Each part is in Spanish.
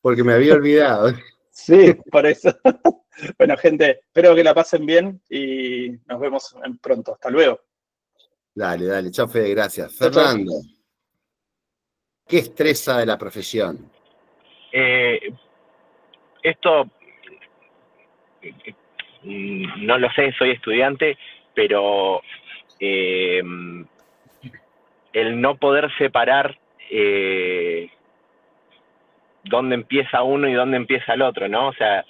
Porque me había olvidado. Sí, por eso. Bueno, gente, espero que la pasen bien y nos vemos pronto. Hasta luego. Dale, dale. Chao, Fede, gracias. Chau, chau. Fernando, ¿qué estresa de la profesión? Esto no lo sé, soy estudiante, pero el no poder separar dónde empieza uno y dónde empieza el otro, ¿no? O sea,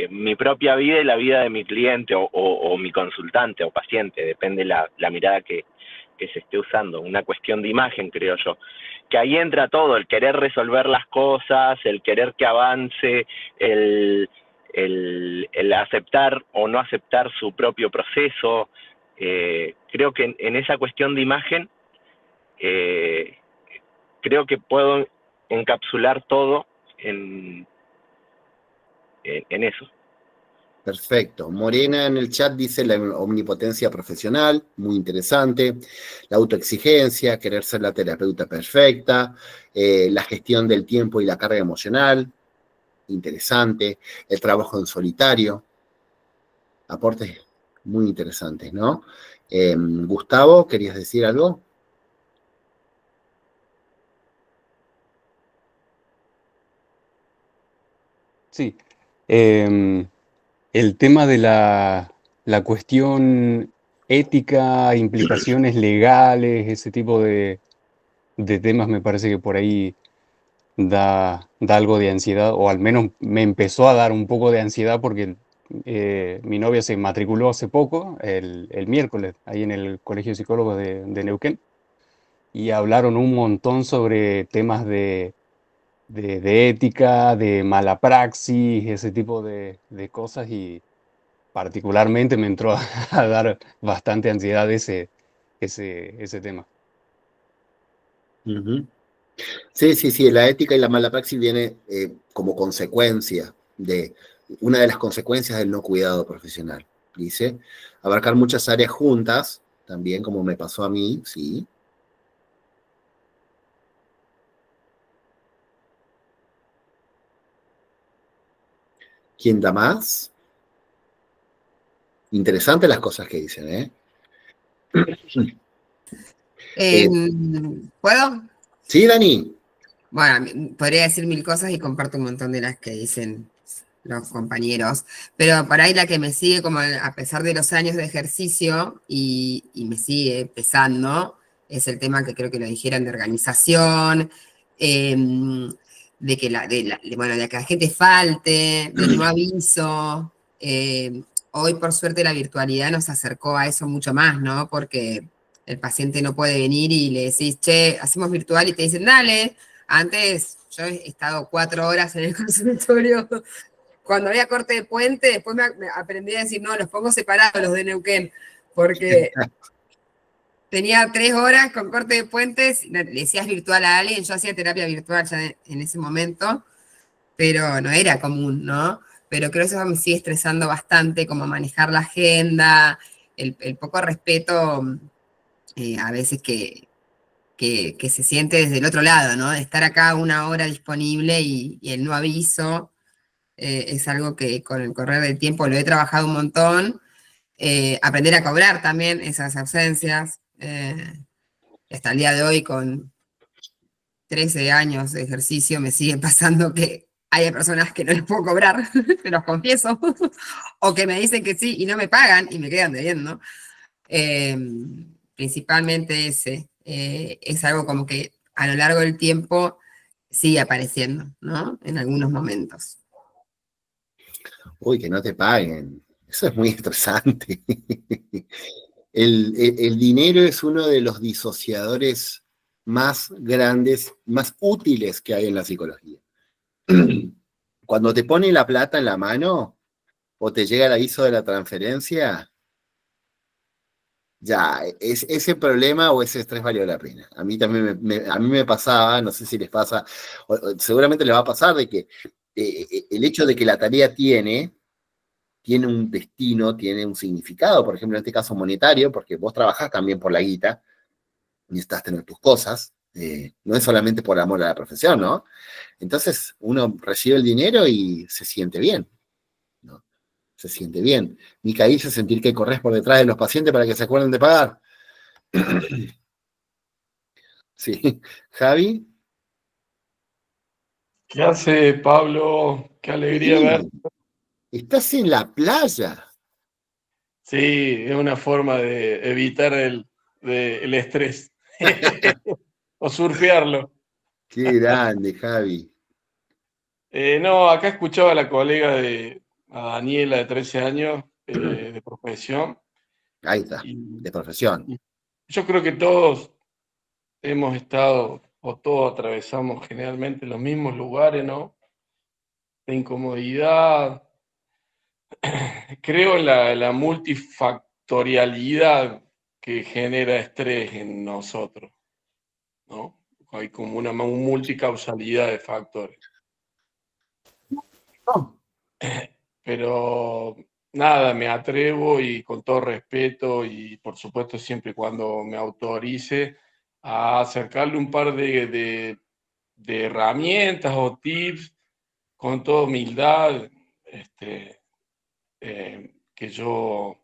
mi propia vida y la vida de mi cliente o mi consultante o paciente, depende la mirada que se esté usando, una cuestión de imagen, creo yo. Que ahí entra todo, el querer resolver las cosas, el querer que avance, el aceptar o no aceptar su propio proceso. Creo que en esa cuestión de imagen, creo que puedo encapsular todo en eso. Perfecto. Morena en el chat dice la omnipotencia profesional, muy interesante. La autoexigencia, querer ser la terapeuta perfecta. La gestión del tiempo y la carga emocional, interesante. El trabajo en solitario, aportes muy interesantes, ¿no? Gustavo, ¿querías decir algo? Sí. El tema de la cuestión ética, implicaciones legales, ese tipo de temas me parece que por ahí da algo de ansiedad, o al menos me empezó a dar un poco de ansiedad porque mi novia se matriculó hace poco, el miércoles, ahí en el Colegio de Psicólogos de Neuquén, y hablaron un montón sobre temas de ética, de mala praxis, ese tipo de cosas, y particularmente me entró a dar bastante ansiedad ese tema. Uh-huh. Sí, sí, sí, la ética y la mala praxis viene como consecuencia de una de las consecuencias del no cuidado profesional. Dice, abarcar muchas áreas juntas, también como me pasó a mí, sí. ¿Quién da más? Interesantes las cosas que dicen, ¿eh? ¿Puedo? Sí, Dani. Bueno, podría decir mil cosas y comparto un montón de las que dicen los compañeros, pero por ahí la que me sigue, como a pesar de los años de ejercicio y me sigue pesando, es el tema que creo que lo dijeron de organización, de que bueno, de que la gente falte, del no aviso. Hoy, por suerte, la virtualidad nos acercó a eso mucho más, ¿no? Porque el paciente no puede venir y le decís, che, hacemos virtual y te dicen, dale. Antes yo he estado 4 horas en el consultorio. Cuando había corte de puente, después me aprendí a decir, no, los pongo separados los de Neuquén, porque tenía 3 horas con corte de puentes, le decías virtual a alguien, yo hacía terapia virtual ya en ese momento, pero no era común, ¿no? Pero creo que eso me sigue estresando bastante, como manejar la agenda, el poco respeto a veces que se siente desde el otro lado, ¿no? De estar acá 1 hora disponible y el no aviso, es algo que con el correr del tiempo lo he trabajado un montón. Aprender a cobrar también esas ausencias. Hasta el día de hoy, con 13 años de ejercicio, me sigue pasando que hay personas que no les puedo cobrar, se los confieso, o que me dicen que sí y no me pagan y me quedan debiendo. Principalmente ese. Es algo como que a lo largo del tiempo sigue apareciendo, ¿no? En algunos momentos. Uy, que no te paguen. Eso es muy estresante. El dinero es uno de los disociadores más grandes, más útiles que hay en la psicología. Cuando te pone la plata en la mano o te llega el aviso de la transferencia, ya, ese problema o ese estrés valió la pena. A mí también a mí me pasaba, no sé si les pasa, seguramente les va a pasar de que el hecho de que la tarea tiene un destino, tiene un significado, por ejemplo, en este caso monetario, porque vos trabajás también por la guita, necesitas tener tus cosas, No es solamente por amor a la profesión, ¿no? Entonces uno recibe el dinero y se siente bien, ¿no? Se siente bien. Mica dice sentir que corres por detrás de los pacientes para que se acuerden de pagar. Sí. Javi. ¿Qué hace, Pablo? Qué alegría ver. Estás en la playa. Sí, es una forma de evitar el estrés. O surfearlo. Qué grande, Javi. No, acá escuchaba a la colega a Daniela, de 13 años, de profesión. Ahí está, de profesión. Y yo creo que todos hemos estado, o todos atravesamos generalmente los mismos lugares, ¿no? De incomodidad. Creo en la multifactorialidad que genera estrés en nosotros, ¿no? Hay como una multicausalidad de factores. Pero nada, me atrevo y con todo respeto y por supuesto siempre y cuando me autorice a acercarle un par de herramientas o tips con toda humildad, que yo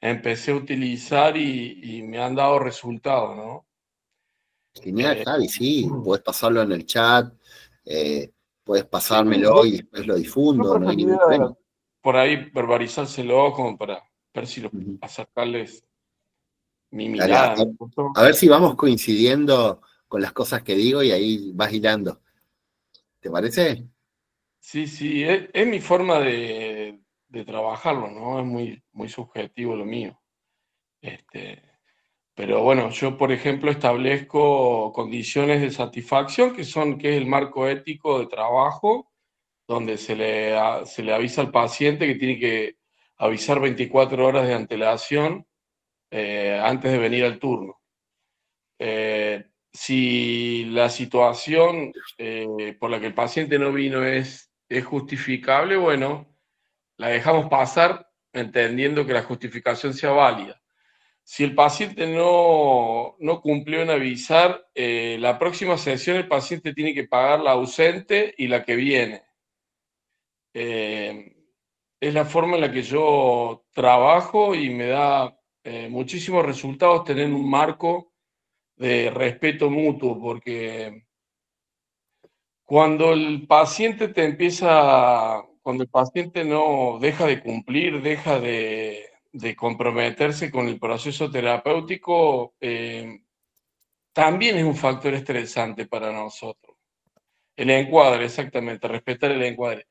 empecé a utilizar y me han dado resultados, ¿no? Genial, Javi, sí, puedes pasarlo en el chat, puedes pasármelo Sí, y después lo yo difundo, no hay ningún preferiría problema. por ahí verbalizárselo como para ver si acercarles mi Dale, mirada, ¿no? a ver si vamos coincidiendo con las cosas que digo y ahí vas hilando. ¿Te parece? Sí, sí, es mi forma de trabajarlo, ¿no? Es muy, muy subjetivo lo mío. Pero bueno, yo, por ejemplo, establezco condiciones de satisfacción, que es el marco ético de trabajo, donde se le avisa al paciente que tiene que avisar 24 horas de antelación antes de venir al turno. Si la situación por la que el paciente no vino es justificable, bueno, la dejamos pasar entendiendo que la justificación sea válida. Si el paciente no cumplió en avisar, la próxima sesión el paciente tiene que pagar la ausente y la que viene. Es la forma en la que yo trabajo y me da muchísimos resultados tener un marco de respeto mutuo, porque cuando el paciente cuando el paciente no deja de cumplir, deja de comprometerse con el proceso terapéutico, también es un factor estresante para nosotros. El encuadre, exactamente, respetar el encuadre.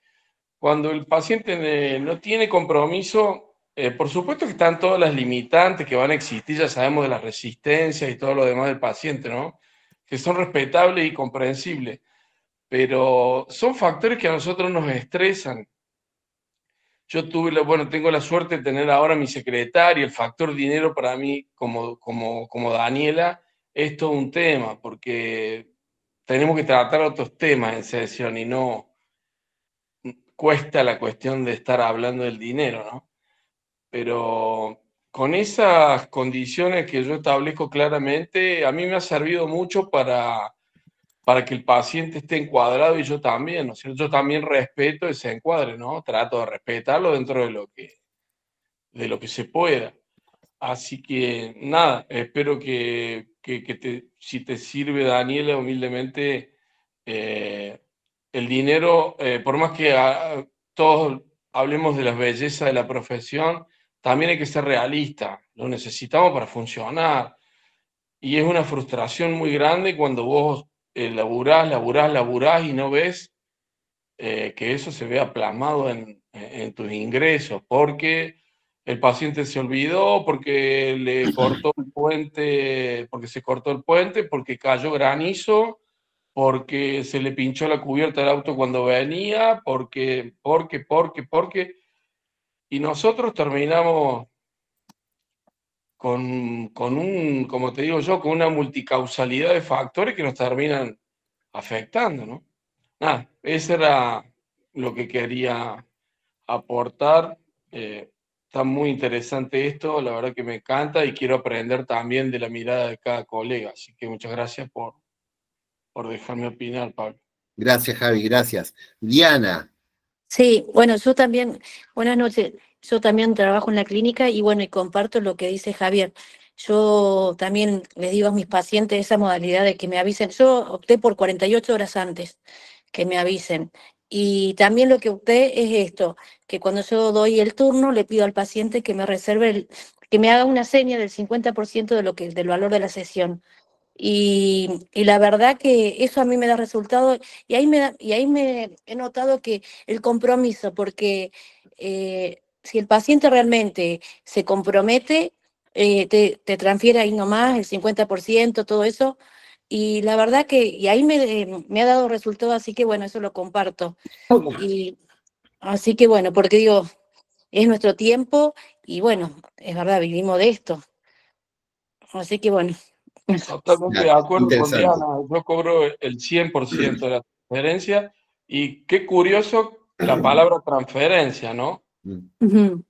Cuando el paciente no tiene compromiso, por supuesto que están todas las limitantes que van a existir, ya sabemos de las resistencias y todo lo demás del paciente, ¿no? Que son respetables y comprensibles, pero son factores que a nosotros nos estresan. Yo tengo la suerte de tener ahora mi secretaria, el factor dinero para mí, como Daniela, es todo un tema, porque tenemos que tratar otros temas en sesión y no cuesta la cuestión de estar hablando del dinero, ¿no? Pero con esas condiciones que yo establezco claramente, a mí me ha servido mucho para que el paciente esté encuadrado y yo también, ¿no es cierto? Yo también respeto ese encuadre, ¿no? Trato de respetarlo dentro de lo que se pueda. Así que nada, espero si te sirve, Daniela, humildemente, el dinero, por más que todos hablemos de la belleza de la profesión, también hay que ser realista, lo necesitamos para funcionar. Y es una frustración muy grande cuando vos laburás y no ves que eso se vea plasmado en tus ingresos, porque el paciente se olvidó, porque le cortó el puente, porque se cortó el puente, porque cayó granizo, porque se le pinchó la cubierta del auto cuando venía, y nosotros terminamos como te digo yo, con una multicausalidad de factores que nos terminan afectando, ¿no? Nada, eso era lo que quería aportar. Está muy interesante esto, la verdad que me encanta y quiero aprender también de la mirada de cada colega. Así que muchas gracias por dejarme opinar, Pablo. Gracias, Javi, gracias. Diana. Sí, bueno, yo también, buenas noches, yo también trabajo en la clínica y bueno, y comparto lo que dice Javier. Yo también les digo a mis pacientes esa modalidad de que me avisen. Yo opté por 48 horas antes que me avisen. Y también lo que opté es esto, que cuando yo doy el turno le pido al paciente que me reserve, que me haga una seña del 50% del valor de la sesión. Y la verdad que eso a mí me da resultado y ahí me he notado que el compromiso, porque si el paciente realmente se compromete, te transfiere ahí nomás el 50%, todo eso, y la verdad que y ahí me ha dado resultado, así que bueno, eso lo comparto. Y así que bueno, porque digo, es nuestro tiempo y bueno, es verdad, vivimos de esto. Así que bueno. Totalmente de acuerdo con Interesante. Diana. Yo cobro el 100% de la transferencia y qué curioso la palabra transferencia, ¿no? Ujú.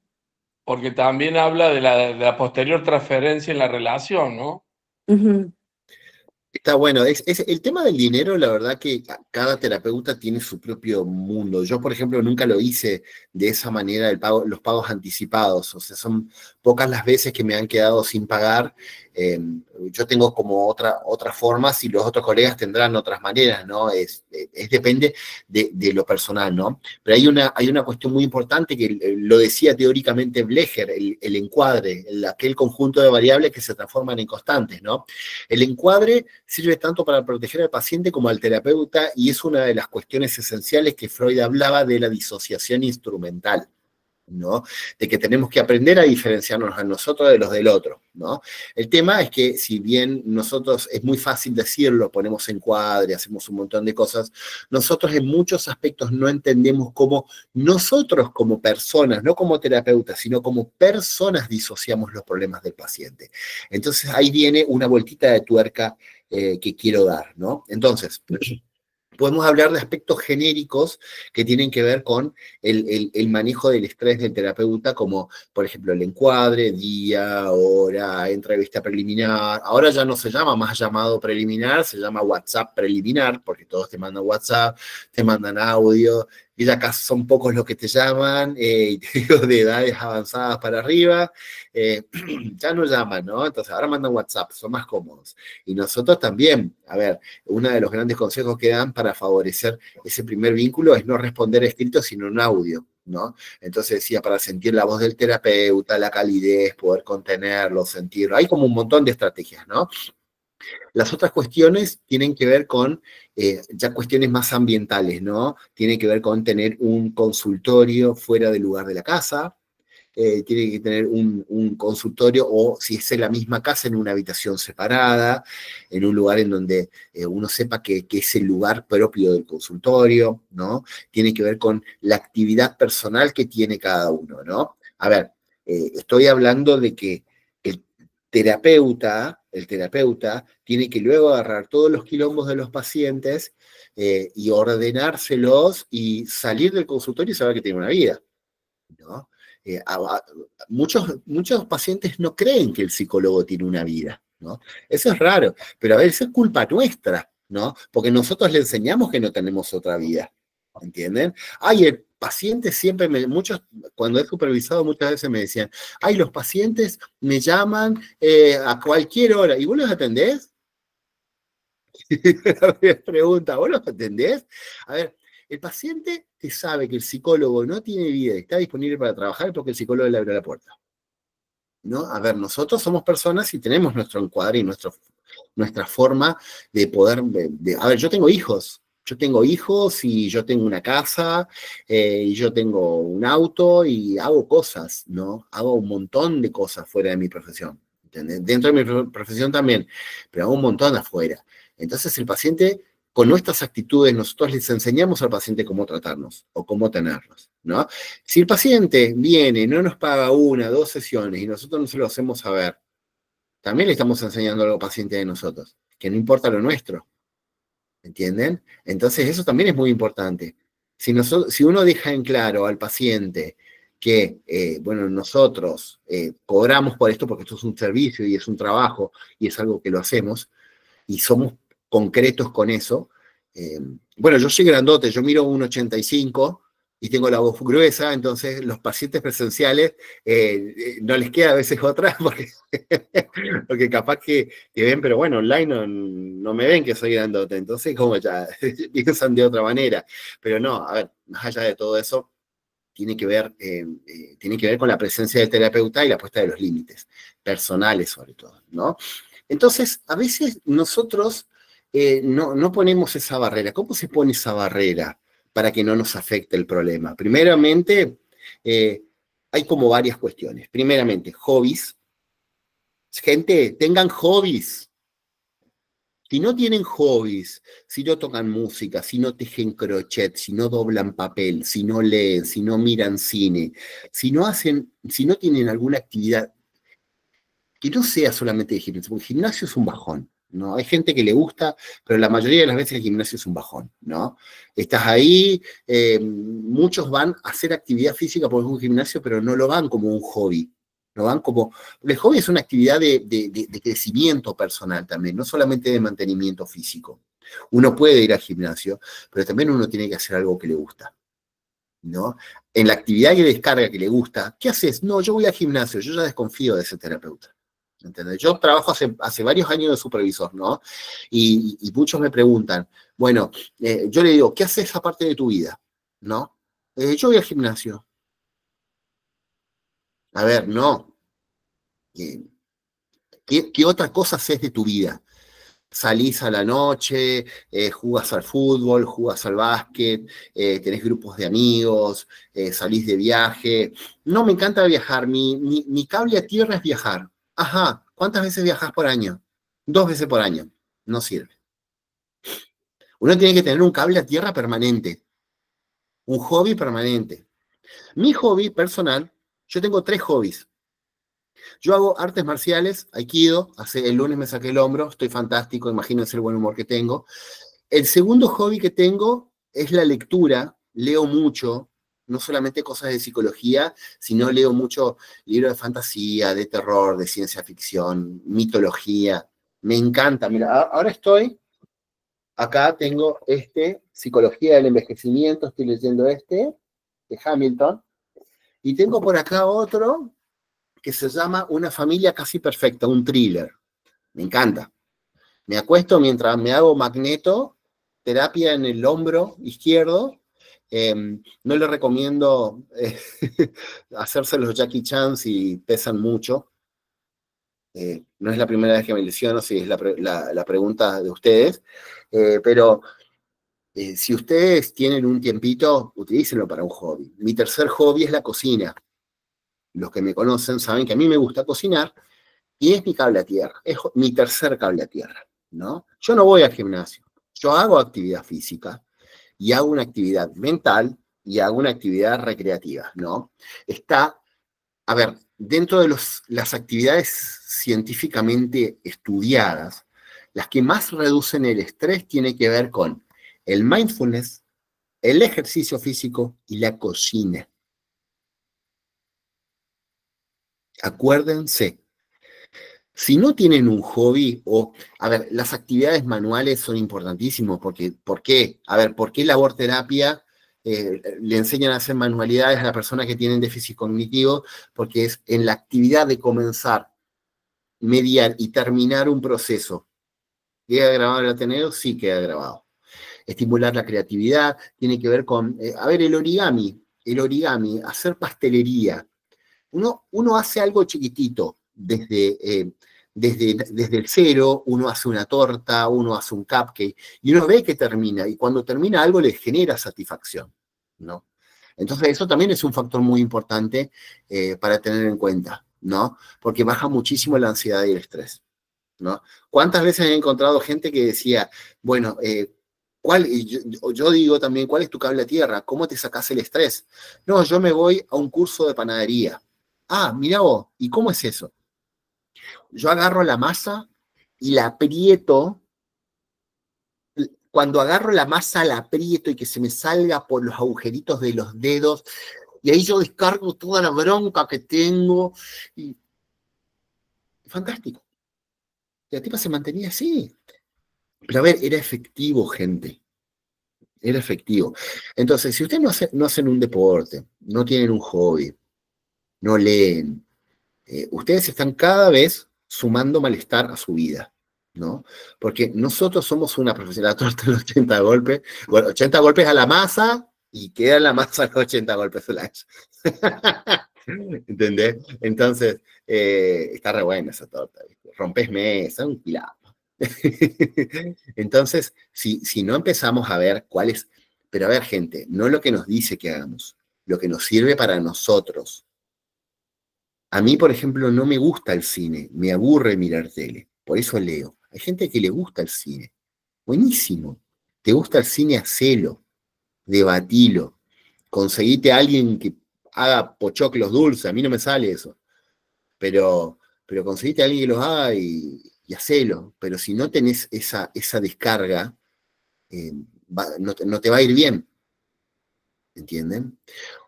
Porque también habla de la posterior transferencia en la relación, ¿no? Ujú. Está bueno, el tema del dinero, la verdad que cada terapeuta tiene su propio mundo. Yo, por ejemplo, nunca lo hice de esa manera, los pagos anticipados. O sea, son pocas las veces que me han quedado sin pagar. Yo tengo como otras formas y los otros colegas tendrán otras maneras, ¿no? Depende de lo personal, ¿no? Pero hay una cuestión muy importante que lo decía teóricamente Blecher, el encuadre, aquel conjunto de variables que se transforman en constantes, ¿no? El encuadre sirve tanto para proteger al paciente como al terapeuta y es una de las cuestiones esenciales que Freud hablaba de la disociación instrumental, ¿no? De que tenemos que aprender a diferenciarnos a nosotros de los del otro, ¿no? El tema es que si bien nosotros, es muy fácil decirlo, ponemos encuadre, hacemos un montón de cosas, nosotros en muchos aspectos no entendemos cómo nosotros como personas, no como terapeutas, sino como personas disociamos los problemas del paciente. Entonces ahí viene una vueltita de tuerca que quiero dar, ¿no? Entonces, podemos hablar de aspectos genéricos que tienen que ver con el manejo del estrés del terapeuta, como por ejemplo el encuadre, día, hora, entrevista preliminar. Ahora ya no se llama más llamado preliminar, se llama WhatsApp preliminar, porque todos te mandan WhatsApp, te mandan audio, y ya acá son pocos los que te llaman, y te digo de edades avanzadas para arriba, ya no llaman, ¿no? Entonces ahora mandan WhatsApp, son más cómodos. Y nosotros también, a ver, uno de los grandes consejos que dan para favorecer ese primer vínculo es no responder escrito, sino en audio, ¿no? Entonces decía, para sentir la voz del terapeuta, la calidez, poder contenerlo, sentirlo. Hay como un montón de estrategias, ¿no? Las otras cuestiones tienen que ver con ya cuestiones más ambientales, ¿no? Tienen que ver con tener un consultorio fuera del lugar de la casa, tiene que tener un consultorio o si es en la misma casa en una habitación separada, en un lugar en donde uno sepa que es el lugar propio del consultorio, ¿no? Tiene que ver con la actividad personal que tiene cada uno, ¿no? A ver, estoy hablando de que el terapeuta tiene que luego agarrar todos los quilombos de los pacientes y ordenárselos y salir del consultorio y saber que tiene una vida, ¿no? Muchos pacientes no creen que el psicólogo tiene una vida, ¿no? Eso es raro, pero a veces es culpa nuestra, ¿no? Porque nosotros le enseñamos que no tenemos otra vida, ¿entienden? Ay, el paciente siempre, cuando he supervisado muchas veces me decían, ay, los pacientes me llaman a cualquier hora, ¿y vos los atendés? Pregunta, ¿vos los atendés? A ver, el paciente que sabe que el psicólogo no tiene vida y está disponible para trabajar porque el psicólogo le abre la puerta, ¿no? A ver, nosotros somos personas y tenemos nuestro encuadre y nuestra forma de poder... A ver, yo tengo hijos y yo tengo una casa y yo tengo un auto y hago cosas, ¿no? Hago un montón de cosas fuera de mi profesión, ¿entendés? Dentro de mi profesión también, pero hago un montón afuera. Entonces el paciente, con nuestras actitudes, nosotros les enseñamos al paciente cómo tratarnos o cómo tenernos, ¿no? Si el paciente viene, no nos paga 1, 2 sesiones y nosotros no se lo hacemos saber, también le estamos enseñando algo al paciente de nosotros, que no importa lo nuestro, ¿entienden? Entonces eso también es muy importante. Si uno deja en claro al paciente que, bueno, nosotros cobramos por esto porque esto es un servicio y es un trabajo y es algo que lo hacemos, y somos concretos con eso. Bueno, yo soy grandote, yo miro 1,85 y tengo la voz gruesa, entonces los pacientes presenciales no les queda a veces otra, porque capaz que ven, pero bueno, online no me ven que soy grandote, entonces como ya piensan de otra manera. Pero no, a ver, más allá de todo eso, tiene que ver con la presencia del terapeuta y la puesta de los límites, personales sobre todo, ¿no? Entonces, a veces nosotros no ponemos esa barrera. ¿Cómo se pone esa barrera para que no nos afecte el problema? Primeramente, hay como varias cuestiones. Primeramente, hobbies. Gente, tengan hobbies. Si no tienen hobbies, si no tocan música, si no tejen crochet, si no doblan papel, si no leen, si no miran cine, si no tienen alguna actividad que no sea solamente de gimnasio, porque el gimnasio es un bajón, ¿no? Hay gente que le gusta, pero la mayoría de las veces el gimnasio es un bajón, ¿no? Estás ahí, muchos van a hacer actividad física porque es un gimnasio, pero no lo van como un hobby. Lo van como, el hobby es una actividad de crecimiento personal también, no solamente de mantenimiento físico. Uno puede ir al gimnasio, pero también uno tiene que hacer algo que le gusta, ¿no? En la actividad que descarga que le gusta, ¿qué haces? No, yo voy al gimnasio, yo ya desconfío de ese terapeuta. ¿Entendés? Yo trabajo hace varios años de supervisor, ¿no? Y muchos me preguntan, bueno, yo le digo, ¿qué haces aparte de tu vida? ¿No? Yo voy al gimnasio. A ver, no. ¿Qué otra cosa haces de tu vida? Salís a la noche, jugás al fútbol, jugás al básquet, tenés grupos de amigos, salís de viaje. No, me encanta viajar, mi cable a tierra es viajar. Ajá, ¿cuántas veces viajás por año? 2 veces por año, no sirve. Uno tiene que tener un cable a tierra permanente, un hobby permanente. Mi hobby personal, yo tengo 3 hobbies. Yo hago artes marciales, aikido, el lunes me saqué el hombro, estoy fantástico, imagínense el buen humor que tengo. El segundo hobby que tengo es la lectura, leo mucho, no solamente cosas de psicología, sino leo mucho libros de fantasía, de terror, de ciencia ficción, mitología. Me encanta. Mira, ahora acá tengo Psicología del Envejecimiento, estoy leyendo de Hamilton, y tengo por acá otro que se llama Una familia casi perfecta, un thriller. Me encanta. Me acuesto mientras me hago magneto, terapia en el hombro izquierdo. No le recomiendo hacerse los Jackie Chan si pesan mucho. No es la primera vez que me lesiono, si es la pregunta de ustedes. Pero si ustedes tienen un tiempito, utilícenlo para un hobby. Mi tercer hobby es la cocina. Los que me conocen saben que a mí me gusta cocinar y es mi cable a tierra, es mi tercer cable a tierra, ¿no? Yo no voy al gimnasio, yo hago actividad física y hago una actividad mental y hago una actividad recreativa, ¿no? A ver, dentro de las actividades científicamente estudiadas, las que más reducen el estrés tienen que ver con el mindfulness, el ejercicio físico y la cocina. Acuérdense, si no tienen un hobby, a ver, las actividades manuales son importantísimas, porque, ¿por qué? A ver, ¿por qué labor terapia le enseñan a hacer manualidades a las personas que tienen déficit cognitivo? Porque es en la actividad de comenzar, mediar y terminar un proceso. ¿Queda grabado el Ateneo? Sí queda grabado. Estimular la creatividad, tiene que ver con, a ver, el origami, hacer pastelería. Uno hace algo chiquitito, desde el cero, uno hace una torta, uno hace un cupcake, y uno ve que termina, y cuando termina algo le genera satisfacción, ¿no? Entonces eso también es un factor muy importante para tener en cuenta, ¿no? Porque baja muchísimo la ansiedad y el estrés, ¿no? ¿Cuántas veces he encontrado gente que decía, bueno, yo digo también, ¿cuál es tu cable a tierra? ¿Cómo te sacás el estrés? No, yo me voy a un curso de panadería. Ah, mira vos, ¿y cómo es eso? Yo agarro la masa y la aprieto. Cuando agarro la masa, la aprieto y que se me salga por los agujeritos de los dedos. Y ahí yo descargo toda la bronca que tengo. Y fantástico. La tipa se mantenía así. Pero a ver, era efectivo, gente. Era efectivo. Entonces, si ustedes no hacen un deporte, no tienen un hobby, no leen, ustedes están cada vez sumando malestar a su vida, ¿no? Porque nosotros somos una profesión, la torta de los 80 golpes, bueno, 80 golpes a la masa y queda la masa los 80 golpes a la ¿entendés? Entonces, está re buena esa torta, ¿viste? Rompes mesa, un quilombo. Entonces, si no empezamos a ver cuál es, pero a ver, gente, no lo que nos dice que hagamos, lo que nos sirve para nosotros. A mí, por ejemplo, no me gusta el cine, me aburre mirar tele, por eso leo. Hay gente que le gusta el cine. Buenísimo. ¿Te gusta el cine? Hacelo, debatilo, conseguite a alguien que haga pochoclos dulces, a mí no me sale eso, pero conseguite a alguien que los haga y hacelo, pero si no tenés esa descarga, no te va a ir bien, ¿entienden?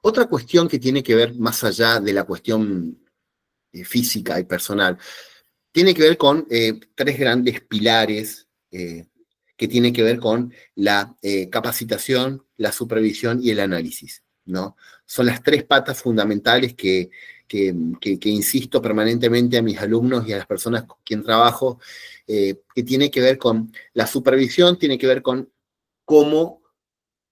Otra cuestión que tiene que ver más allá de la cuestión física y personal, tiene que ver con 3 grandes pilares que tienen que ver con la capacitación, la supervisión y el análisis, ¿no? Son las 3 patas fundamentales que insisto permanentemente a mis alumnos y a las personas con quien trabajo, que tiene que ver con la supervisión, tiene que ver con cómo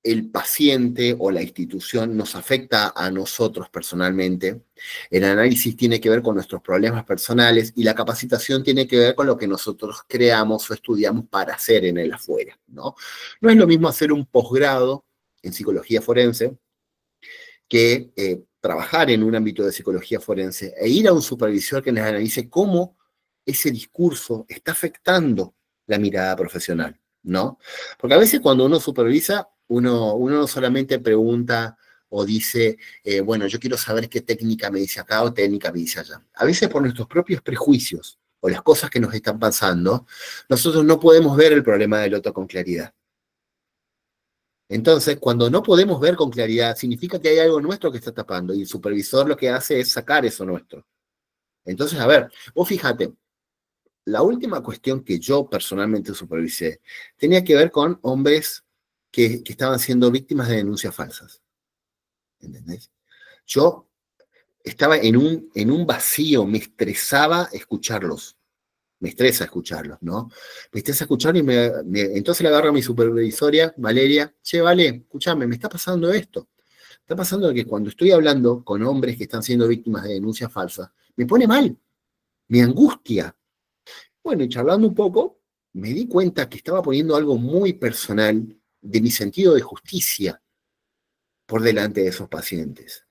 el paciente o la institución nos afecta a nosotros personalmente. El análisis tiene que ver con nuestros problemas personales y la capacitación tiene que ver con lo que nosotros creamos o estudiamos para hacer en el afuera, ¿no? No es lo mismo hacer un posgrado en psicología forense que trabajar en un ámbito de psicología forense e ir a un supervisor que nos analice cómo ese discurso está afectando la mirada profesional, ¿no? Porque a veces cuando uno supervisa, uno no solamente pregunta o dice, bueno, yo quiero saber qué técnica me dice acá o técnica me dice allá. A veces por nuestros propios prejuicios o las cosas que nos están pasando, nosotros no podemos ver el problema del otro con claridad. Entonces, cuando no podemos ver con claridad, significa que hay algo nuestro que está tapando y el supervisor lo que hace es sacar eso nuestro. Entonces, a ver, vos fíjate, la última cuestión que yo personalmente supervisé tenía que ver con hombres que estaban siendo víctimas de denuncias falsas. ¿Entendés? Yo estaba en un vacío, me estresaba escucharlos. Me estresa escucharlos, ¿no? Me estresa escucharlos y entonces le agarro a mi supervisoria, Valeria, che, Vale, escúchame, me está pasando esto. Está pasando que cuando estoy hablando con hombres que están siendo víctimas de denuncias falsas, me pone mal, me angustia. Bueno, y charlando un poco, me di cuenta que estaba poniendo algo muy personal de mi sentido de justicia por delante de esos pacientes,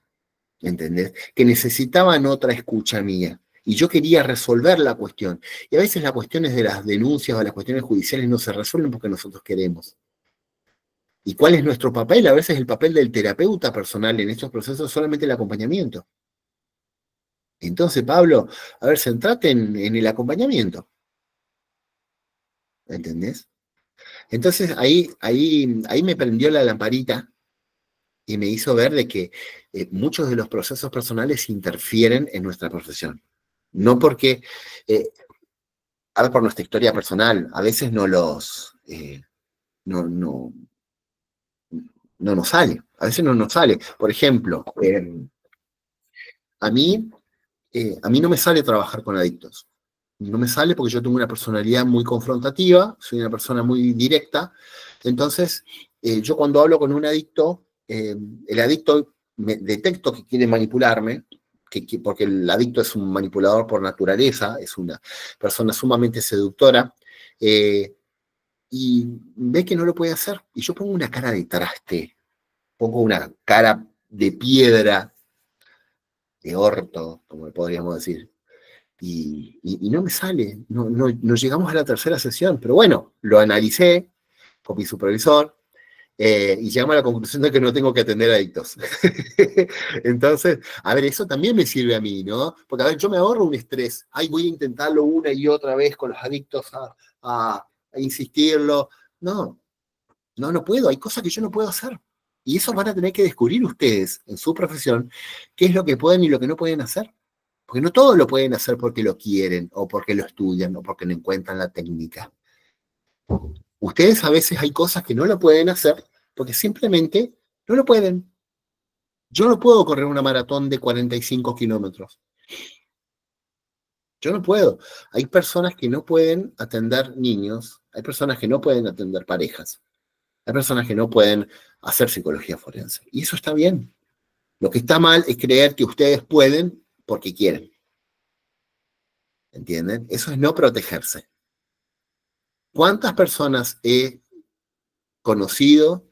¿entendés? Que necesitaban otra escucha mía. Y yo quería resolver la cuestión. Y a veces las cuestiones de las denuncias o las cuestiones judiciales no se resuelven porque nosotros queremos. ¿Y cuál es nuestro papel? A veces el papel del terapeuta personal en estos procesos es solamente el acompañamiento. Entonces, Pablo, a ver, centrate en el acompañamiento. ¿Entendés? Entonces ahí me prendió la lamparita y me hizo ver de que muchos de los procesos personales interfieren en nuestra profesión. No porque, ahora por nuestra historia personal, a veces no nos sale, a veces no nos sale. Por ejemplo, a mí no me sale trabajar con adictos. No me sale porque yo tengo una personalidad muy confrontativa, soy una persona muy directa. Entonces, yo cuando hablo con un adicto, el adicto detecto que quiere manipularme, porque el adicto es un manipulador por naturaleza, es una persona sumamente seductora, y ve que no lo puede hacer. Y yo pongo una cara de traste, pongo una cara de piedra, de orto, como podríamos decir. Y no me sale, no llegamos a la tercera sesión, pero bueno, lo analicé con mi supervisor y llegamos a la conclusión de que no tengo que atender adictos. Entonces, a ver, eso también me sirve a mí, ¿no? Porque a ver, yo me ahorro un estrés, ay, voy a intentarlo una y otra vez con los adictos a insistirlo. No puedo, hay cosas que yo no puedo hacer. Y eso van a tener que descubrir ustedes en su profesión, qué es lo que pueden y lo que no pueden hacer. Porque no todos lo pueden hacer porque lo quieren, o porque lo estudian, o porque no encuentran la técnica. Ustedes a veces hay cosas que no lo pueden hacer porque simplemente no lo pueden. Yo no puedo correr una maratón de 45 kilómetros. Yo no puedo. Hay personas que no pueden atender niños, hay personas que no pueden atender parejas, hay personas que no pueden hacer psicología forense. Y eso está bien. Lo que está mal es creer que ustedes pueden porque quieren. ¿Entienden? Eso es no protegerse. ¿Cuántas personas he conocido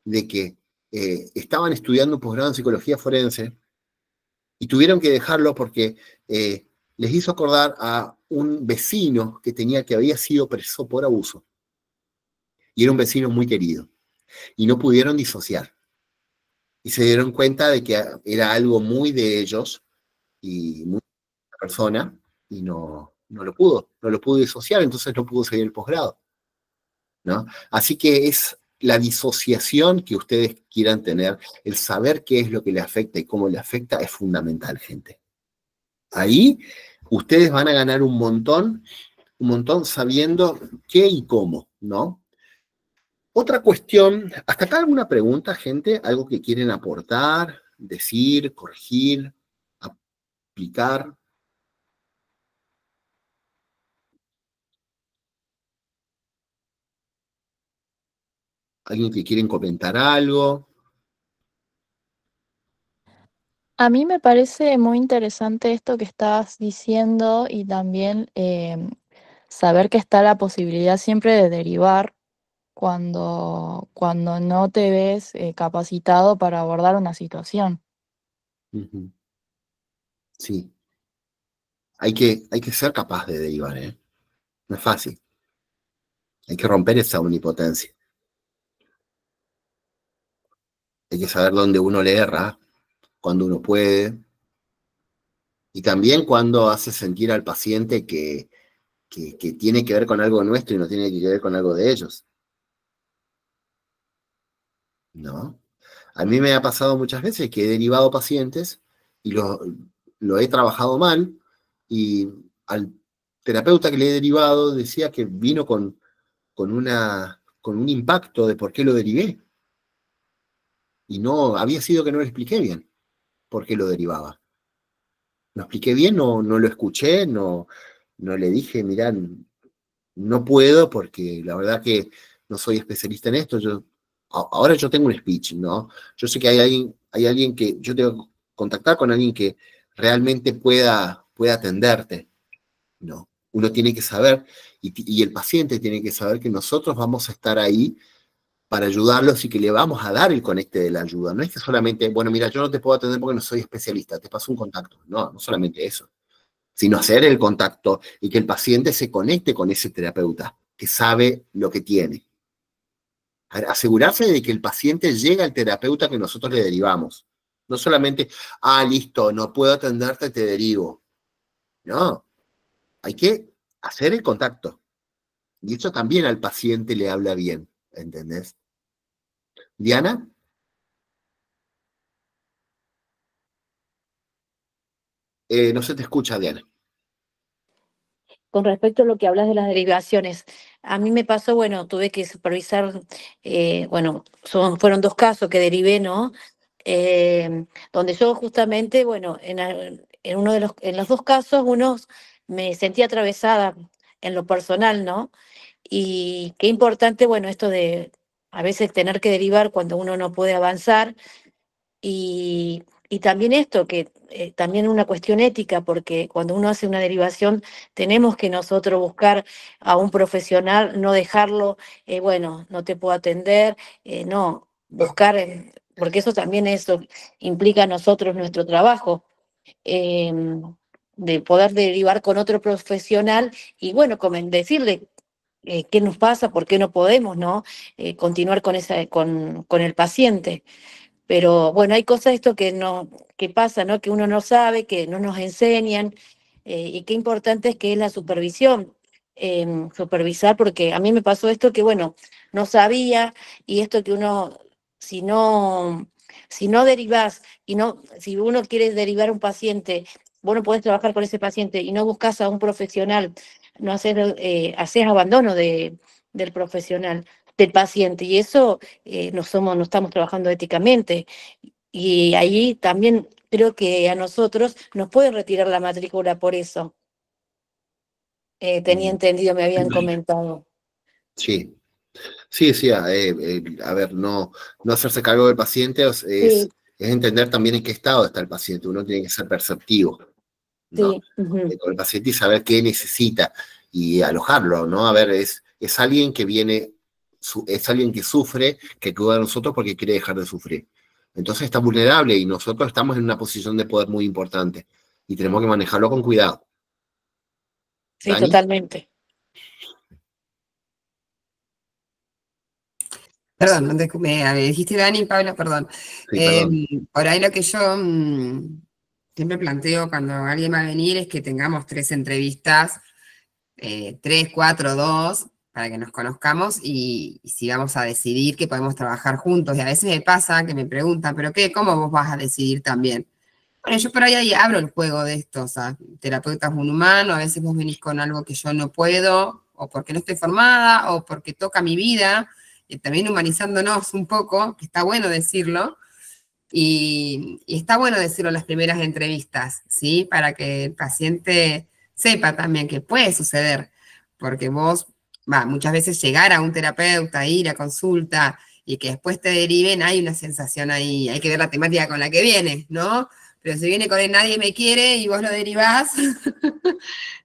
de que estaban estudiando un posgrado en psicología forense y tuvieron que dejarlo porque les hizo acordar a un vecino que había sido preso por abuso? Y era un vecino muy querido. Y no pudieron disociar. Y se dieron cuenta de que era algo muy de ellos y muy de la persona, y no lo pudo disociar, entonces no pudo seguir el posgrado, ¿no? Así que es la disociación que ustedes quieran tener, el saber qué es lo que le afecta y cómo le afecta es fundamental, gente. Ahí ustedes van a ganar un montón sabiendo qué y cómo, ¿no? Otra cuestión, ¿hasta acá alguna pregunta, gente? ¿Algo que quieren aportar, decir, corregir, aplicar? ¿Alguien que quieren comentar algo? A mí me parece muy interesante esto que estás diciendo y también saber que está la posibilidad siempre de derivar cuando no te ves capacitado para abordar una situación. Uh-huh. Sí. Hay que ser capaz de derivar, ¿eh? No es fácil. Hay que romper esa omnipotencia. Hay que saber dónde uno le erra, cuando uno puede, y también cuando hace sentir al paciente que tiene que ver con algo nuestro y no tiene que ver con algo de ellos, ¿no? A mí me ha pasado muchas veces que he derivado pacientes y lo he trabajado mal, y al terapeuta que le he derivado decía que vino con un impacto de por qué lo derivé. Y no, había sido que no le expliqué bien por qué lo derivaba. ¿Lo expliqué bien? No lo escuché, no le dije, mirá, no puedo porque la verdad que no soy especialista en esto. Ahora yo tengo un speech, ¿no? Yo sé que hay alguien que yo tengo que contactar con alguien que realmente pueda atenderte, ¿no? Uno tiene que saber, y el paciente tiene que saber que nosotros vamos a estar ahí para ayudarlos y que le vamos a dar el conecte de la ayuda. No es que solamente, bueno, mira, yo no te puedo atender porque no soy especialista, te paso un contacto. No solamente eso, sino hacer el contacto y que el paciente se conecte con ese terapeuta que sabe lo que tiene. Asegurarse de que el paciente llegue al terapeuta que nosotros le derivamos. No solamente, listo, no puedo atenderte, te derivo. No, hay que hacer el contacto. Y eso también al paciente le habla bien, ¿entendés? Diana. No se te escucha, Diana. Con respecto a lo que hablas de las derivaciones, a mí me pasó, bueno, tuve que supervisar, bueno, fueron 2 casos que derivé, ¿no? Donde yo justamente, bueno, en los 2 casos, me sentí atravesada en lo personal, ¿no? Y qué importante, bueno, esto de a veces tener que derivar cuando uno no puede avanzar. Y también esto, que también una cuestión ética, porque cuando uno hace una derivación, tenemos que nosotros buscar a un profesional, no dejarlo, bueno, no te puedo atender, no, buscar, porque eso implica a nosotros nuestro trabajo, de poder derivar con otro profesional y bueno, como decirle qué nos pasa, por qué no podemos, ¿no? Continuar con el paciente. Pero bueno, hay cosas esto que pasa, ¿no? Que uno no sabe, que no nos enseñan, y qué importante es que es la supervisión, supervisar, porque a mí me pasó esto que, bueno, no sabía, y esto que uno, si no, si no derivás, si uno quiere derivar a un paciente, vos no podés trabajar con ese paciente y no buscas a un profesional, no haces abandono de del profesional, del paciente, y eso no estamos trabajando éticamente. Y ahí también creo que a nosotros nos pueden retirar la matrícula por eso. Tenía entendido, me habían comentado. Sí, sí, a ver, no hacerse cargo del paciente Sí, es entender también en qué estado está el paciente. Uno tiene que ser perceptivo, ¿no? sí. Ujú. Con el paciente y saber qué necesita y alojarlo, ¿no? A ver, es alguien que viene, es alguien que sufre, que acude a nosotros porque quiere dejar de sufrir. Entonces está vulnerable y nosotros estamos en una posición de poder muy importante y tenemos que manejarlo con cuidado. Sí, ¿Dani? totalmente. Perdón, me dijiste Dani, Pablo, perdón. Sí, perdón. Por ahí lo que yo siempre planteo cuando alguien va a venir es que tengamos 3 entrevistas, 3, 4, 2, para que nos conozcamos y si vamos a decidir que podemos trabajar juntos. Y a veces me pasa que me preguntan, ¿pero qué? ¿Cómo vos vas a decidir también? Bueno, yo por ahí abro el juego de esto, o sea, terapeuta es un humano, a veces vos venís con algo que yo no puedo, o porque no estoy formada, o porque toca mi vida, y también humanizándonos un poco, que está bueno decirlo, y está bueno decirlo en las primeras entrevistas, ¿sí? Para que el paciente sepa también que puede suceder, porque vos, muchas veces llegar a un terapeuta, ir a consulta, y que después te deriven, hay una sensación ahí, hay que ver la temática con la que viene, ¿no? Pero si viene con el nadie me quiere y vos lo derivás,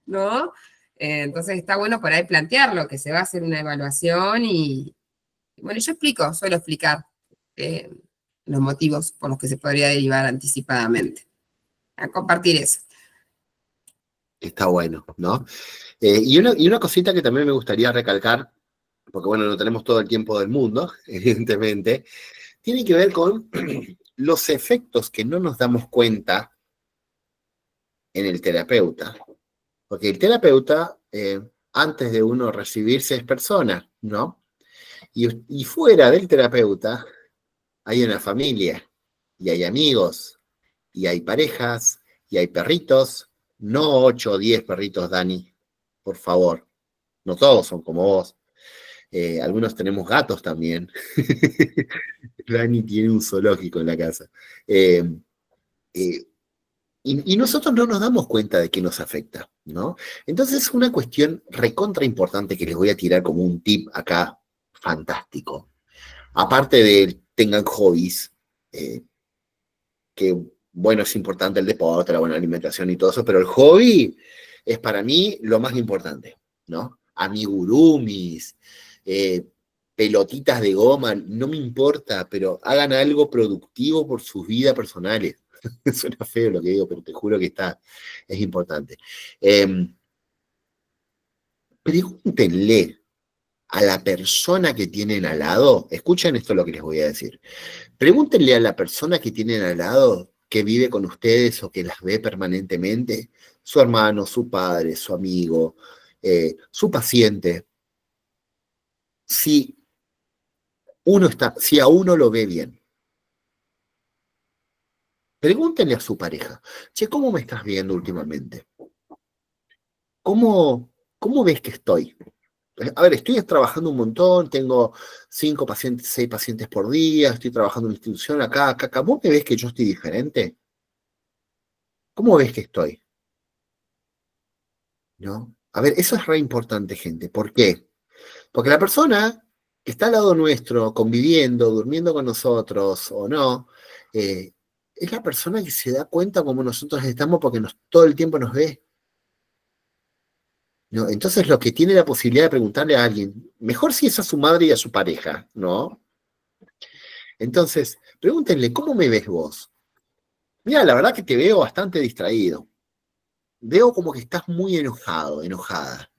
¿no? Entonces está bueno por ahí plantearlo, que se va a hacer una evaluación y, bueno, yo suelo explicar los motivos por los que se podría derivar anticipadamente. A compartir eso. Está bueno, ¿no? Y una cosita que también me gustaría recalcar, porque bueno, no tenemos todo el tiempo del mundo, evidentemente, tiene que ver con los efectos que no nos damos cuenta en el terapeuta. Porque el terapeuta, antes de uno recibirse, es persona, ¿no? Y fuera del terapeuta hay una familia, y hay amigos, y hay parejas, y hay perritos, no 8 o 10 perritos, Dani, por favor, no todos son como vos. Algunos tenemos gatos también. Dani tiene un zoológico en la casa. Eh, eh, y nosotros no nos damos cuenta de que nos afecta, ¿no? Entonces es una cuestión recontra importante que les voy a tirar como un tip acá fantástico. Aparte de tengan hobbies, que bueno, es importante el deporte, la buena alimentación y todo eso, pero el hobby es para mí lo más importante, ¿no? Amigurumis, pelotitas de goma, no me importa, pero hagan algo productivo por sus vidas personales. Suena feo lo que digo, pero te juro que es importante. Pregúntenle a la persona que tienen al lado, escuchen esto lo que les voy a decir, pregúntenle a la persona que tienen al lado, que vive con ustedes o que las ve permanentemente, su hermano, su padre, su amigo, su paciente, si a uno lo ve bien. Pregúntenle a su pareja, che, ¿cómo me estás viendo últimamente? ¿Cómo ves que estoy? A ver, estoy trabajando un montón, tengo 5 pacientes, 6 pacientes por día, estoy trabajando en una institución acá. ¿Vos me ves que yo estoy diferente? ¿Cómo ves que estoy? ¿No? A ver, eso es re importante, gente. ¿Por qué? Porque la persona que está al lado nuestro, conviviendo, durmiendo con nosotros o no, es la persona que se da cuenta cómo nosotros estamos porque todo el tiempo nos ve. ¿No? Entonces, lo que tiene la posibilidad de preguntarle a alguien, mejor si es a su madre y a su pareja, ¿no? Entonces, pregúntenle, ¿cómo me ves vos? Mira, la verdad que te veo bastante distraído. Veo como que estás muy enojado, enojada.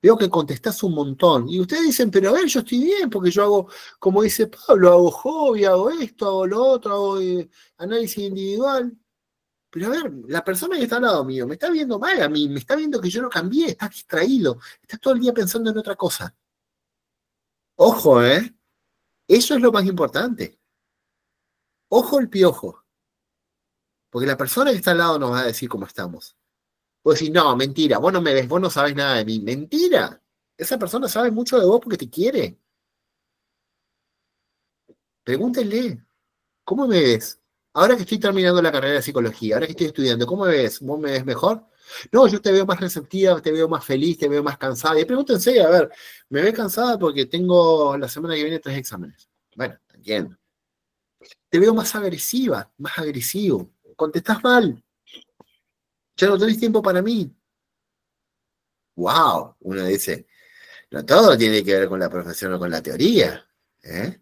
Veo que contestás un montón. Y ustedes dicen, pero a ver, yo estoy bien, porque yo hago, como dice Pablo, hago hobby, hago esto, hago lo otro, hago análisis individual. Pero a ver, la persona que está al lado mío me está viendo mal a mí, me está viendo que yo no cambié, está distraído, está todo el día pensando en otra cosa. Ojo, ¿eh? Eso es lo más importante. Ojo el piojo. Porque la persona que está al lado nos va a decir cómo estamos. Vos decís, no, mentira, vos no me ves, vos no sabés nada de mí. Mentira. Esa persona sabe mucho de vos porque te quiere. Pregúntenle, ¿cómo me ves? Ahora que estoy terminando la carrera de psicología, ahora que estoy estudiando, ¿cómo me ves? ¿Vos me ves mejor? No, yo te veo más receptiva, te veo más feliz, te veo más cansada. Y pregúntense, a ver, ¿me ves cansada porque tengo la semana que viene 3 exámenes? Bueno, entiendo. Te veo más agresiva, más agresivo. Contestás mal. Ya no tenés tiempo para mí. ¡Wow! Uno dice, no todo tiene que ver con la profesión o con la teoría. ¿Eh?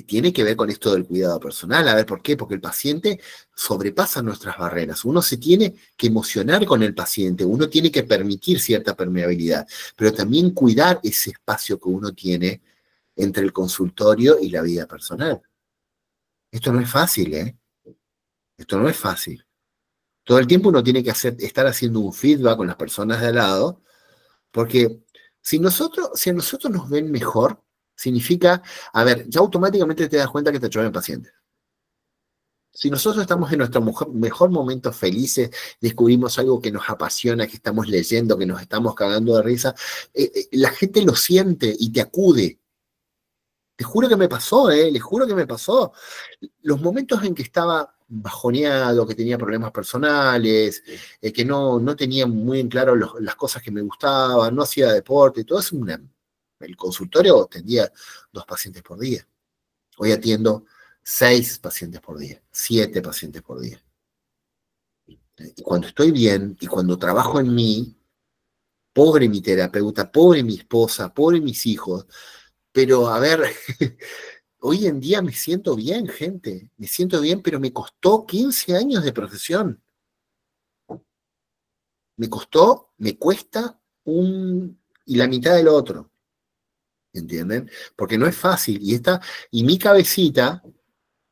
Tiene que ver con esto del cuidado personal. A ver, ¿por qué? Porque el paciente sobrepasa nuestras barreras. Uno se tiene que emocionar con el paciente, uno tiene que permitir cierta permeabilidad, pero también cuidar ese espacio que uno tiene entre el consultorio y la vida personal. Esto no es fácil, ¿eh? Esto no es fácil. Todo el tiempo uno tiene que estar haciendo un feedback con las personas de al lado, porque si a nosotros nos ven mejor, significa, a ver, ya automáticamente te das cuenta que te llueven pacientes. Si nosotros estamos en nuestro mejor momento felices, descubrimos algo que nos apasiona, que estamos leyendo, que nos estamos cagando de risa, la gente lo siente y te acude. Te juro que me pasó, les juro que me pasó. Los momentos en que estaba bajoneado, que tenía problemas personales, que no tenía muy en claro las cosas que me gustaban, no hacía deporte, todo eso, el consultorio atendía 2 pacientes por día. Hoy atiendo 6 pacientes por día, 7 pacientes por día. Y cuando estoy bien y cuando trabajo en mí, pobre mi terapeuta, pobre mi esposa, pobre mis hijos, pero a ver, hoy en día me siento bien, gente, me siento bien, pero me costó 15 años de profesión. Me cuesta y la mitad del otro, ¿entienden? Porque no es fácil, y mi cabecita,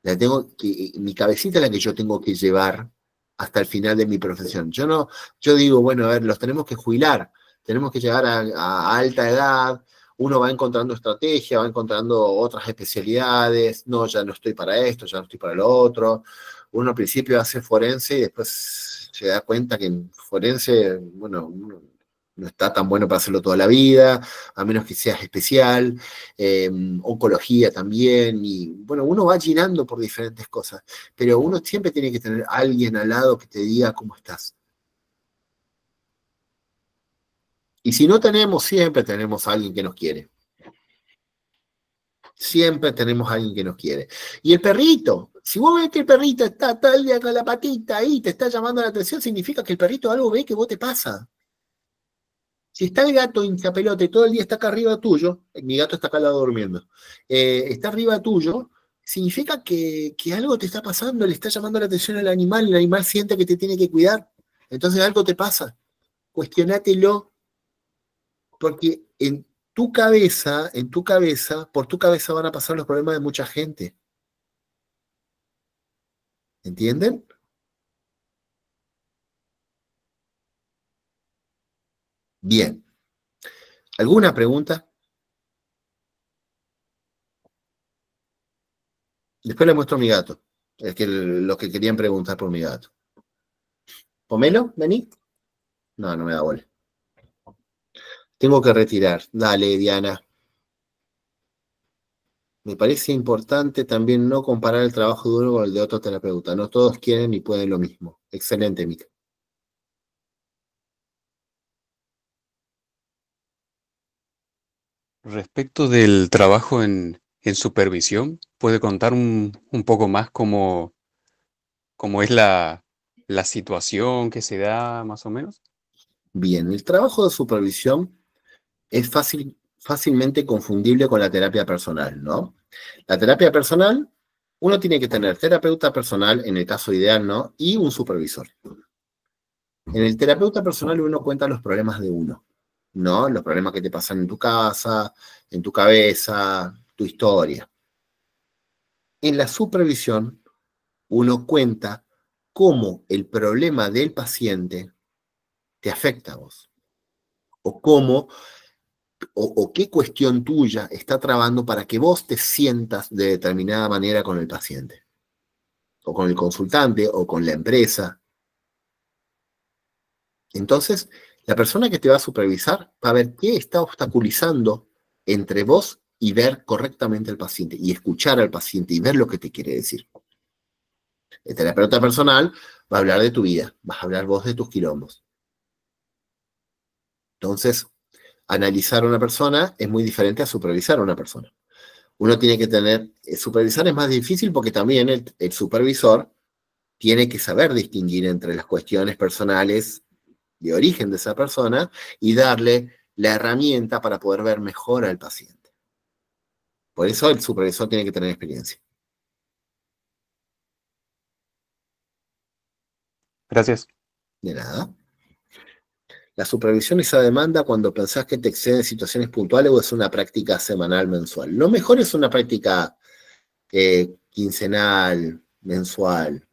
mi cabecita es la que yo tengo que llevar hasta el final de mi profesión. Yo digo, bueno, a ver, los tenemos que jubilar, tenemos que llegar a alta edad, uno va encontrando estrategia, va encontrando otras especialidades, no, ya no estoy para esto, ya no estoy para lo otro. Uno al principio hace forense y después se da cuenta que en forense, bueno, no está tan bueno para hacerlo toda la vida, a menos que seas especial, oncología también, y bueno, uno va girando por diferentes cosas, pero uno siempre tiene que tener a alguien al lado que te diga cómo estás. Y si no tenemos, siempre tenemos a alguien que nos quiere. Siempre tenemos a alguien que nos quiere. Y el perrito, si vos ves que el perrito está todo el día con la patita ahí, te está llamando la atención, significa que el perrito algo ve que vos te pasa. Si está el gato hinchapelota y todo el día está acá arriba tuyo, mi gato está acá al lado durmiendo, está arriba tuyo, significa que algo te está pasando, le está llamando la atención al animal, y el animal siente que te tiene que cuidar. Entonces algo te pasa. Cuestionátelo, porque por tu cabeza van a pasar los problemas de mucha gente. ¿Entienden? Bien. ¿Alguna pregunta? Después le muestro a mi gato. Los que querían preguntar por mi gato. ¿Pomelo? ¿Vení? No me da bola. Tengo que retirar. Dale, Diana. Me parece importante también no comparar el trabajo duro con el de otro terapeuta. No todos quieren ni pueden lo mismo. Excelente, Mica. Respecto del trabajo en supervisión, ¿puede contar un poco más cómo es la situación que se da más o menos? Bien, el trabajo de supervisión es fácilmente confundible con la terapia personal, ¿no? La terapia personal, uno tiene que tener terapeuta personal, en el caso ideal, ¿no? Y un supervisor. En el terapeuta personal uno cuenta los problemas de uno, ¿no? Los problemas que te pasan en tu casa, en tu cabeza, tu historia. En la supervisión, uno cuenta cómo el problema del paciente te afecta a vos, o qué cuestión tuya está trabando para que vos te sientas de determinada manera con el paciente, o con el consultante, o con la empresa. Entonces, La persona que te va a supervisar va a ver qué está obstaculizando entre vos y ver correctamente al paciente, y escuchar al paciente y ver lo que te quiere decir. El terapeuta personal va a hablar de tu vida, vas a hablar vos de tus quilombos. Entonces, analizar a una persona es muy diferente a supervisar a una persona. Uno tiene que tener, supervisar es más difícil porque también el supervisor tiene que saber distinguir entre las cuestiones personales de origen de esa persona y darle la herramienta para poder ver mejor al paciente. Por eso el supervisor tiene que tener experiencia. Gracias. De nada. La supervisión es a demanda cuando pensás que te exceden situaciones puntuales o es una práctica semanal, mensual. Lo mejor es una práctica quincenal, mensual.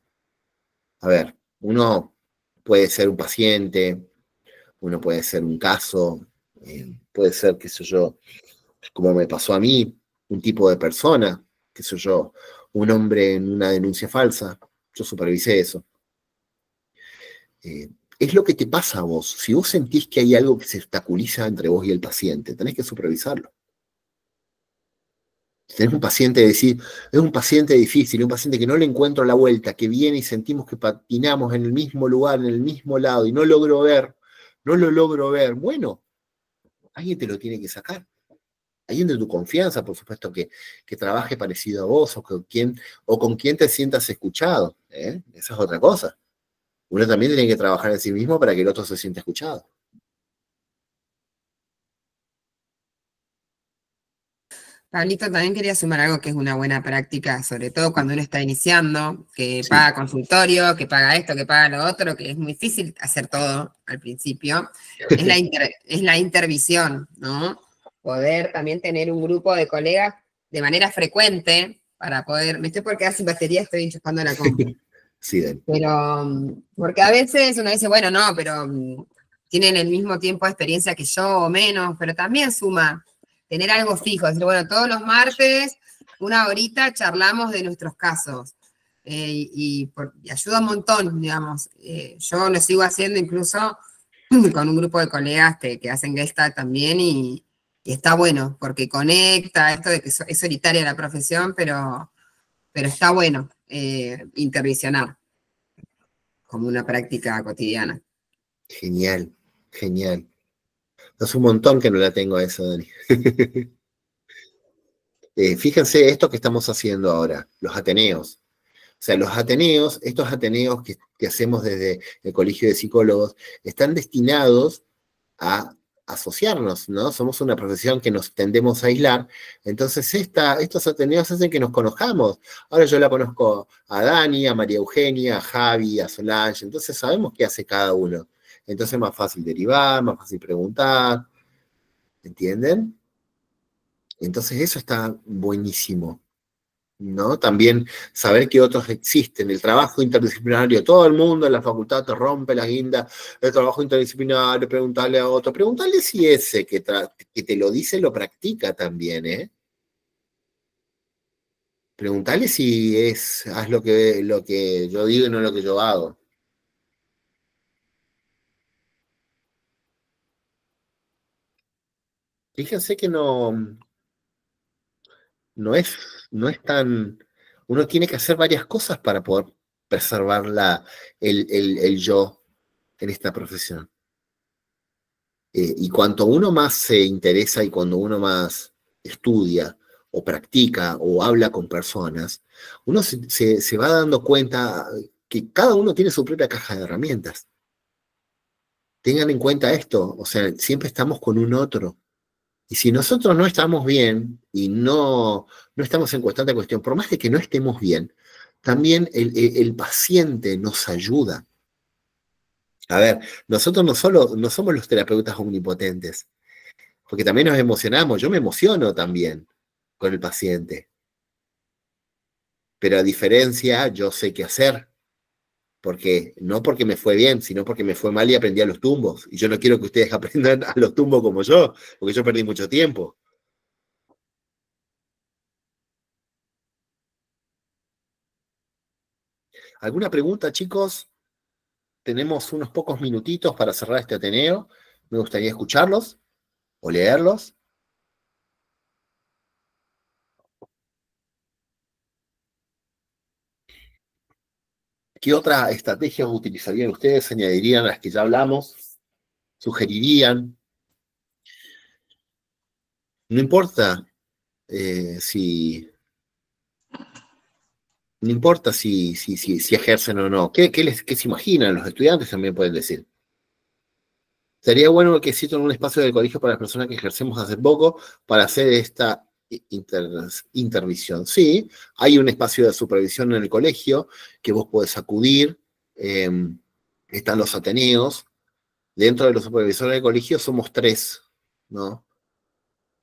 A ver, uno puede ser un paciente, uno puede ser un caso, puede ser, qué sé yo, como me pasó a mí, un tipo de persona, qué sé yo, un hombre en una denuncia falsa. Yo supervisé eso. Es lo que te pasa a vos. Si vos sentís que hay algo que se obstaculiza entre vos y el paciente, tenés que supervisarlo. Si tenés un paciente, decir, es un paciente difícil, un paciente que no le encuentro la vuelta, que viene y sentimos que patinamos en el mismo lugar, en el mismo lado, y no lo logro ver, bueno, alguien te lo tiene que sacar. Alguien de tu confianza, por supuesto, que trabaje parecido a vos, o con quien te sientas escuchado. Esa es otra cosa. Uno también tiene que trabajar en sí mismo para que el otro se sienta escuchado. Pablito, también quería sumar algo que es una buena práctica, sobre todo cuando uno está iniciando, que Sí. paga consultorio, que paga esto, que paga lo otro, que es muy difícil hacer todo al principio, es la intervisión, ¿no? Poder también tener un grupo de colegas de manera frecuente para poder, me estoy por quedar sin batería, estoy enchufando la compu. Sí, Dani. Pero, porque a veces uno dice, bueno, no, pero tienen el mismo tiempo de experiencia que yo o menos, pero también suma tener algo fijo, decir, bueno, todos los martes, una horita charlamos de nuestros casos. Y ayuda un montón, digamos. Yo lo sigo haciendo incluso con un grupo de colegas que hacen Gestalt también y está bueno, porque conecta, esto de que es solitaria la profesión, pero está bueno intervisionar como una práctica cotidiana. Genial, genial. Hace un montón que no la tengo a eso, Dani. Fíjense esto que estamos haciendo ahora, los Ateneos. O sea, los Ateneos, estos Ateneos que hacemos desde el Colegio de Psicólogos, están destinados a asociarnos, ¿no? Somos una profesión que nos tendemos a aislar, entonces estos Ateneos hacen que nos conozcamos. Ahora yo la conozco a Dani, a María Eugenia, a Javi, a Solange, entonces sabemos qué hace cada uno. Entonces es más fácil derivar, más fácil preguntar, ¿entienden? Entonces eso está buenísimo, ¿no? También saber que otros existen, el trabajo interdisciplinario, todo el mundo en la facultad te rompe la guinda, el trabajo interdisciplinario, preguntarle a otro, preguntarle si ese que te lo dice lo practica también, ¿eh? Preguntarle si haz lo que yo digo y no lo que yo hago. Fíjense que no es tan... Uno tiene que hacer varias cosas para poder preservar el yo en esta profesión. Y cuanto uno más se interesa y cuando uno más estudia o practica o habla con personas, uno se va dando cuenta que cada uno tiene su propia caja de herramientas. Tengan en cuenta esto, o sea, siempre estamos con un otro. Y si nosotros no estamos bien y no estamos en constante cuestión, por más de que no estemos bien, también el paciente nos ayuda. A ver, nosotros no somos los terapeutas omnipotentes, porque también nos emocionamos, yo me emociono también con el paciente, pero a diferencia, yo sé qué hacer, porque no porque me fue bien, sino porque me fue mal y aprendí a los tumbos, y yo no quiero que ustedes aprendan a los tumbos como yo, porque yo perdí mucho tiempo. ¿Alguna pregunta, chicos? Tenemos unos pocos minutitos para cerrar este Ateneo. Me gustaría escucharlos o leerlos. ¿Qué otras estrategias utilizarían ustedes? ¿Añadirían a las que ya hablamos? ¿Sugerirían? No importa si... No importa si ejercen o no. ¿Qué se imaginan? Los estudiantes también pueden decir. Sería bueno que exista un espacio del colegio para las personas que ejercemos hace poco para hacer esta intervisión. Sí, hay un espacio de supervisión en el colegio que vos podés acudir. Están los ateneos. Dentro de los supervisores del colegio somos 3, ¿no?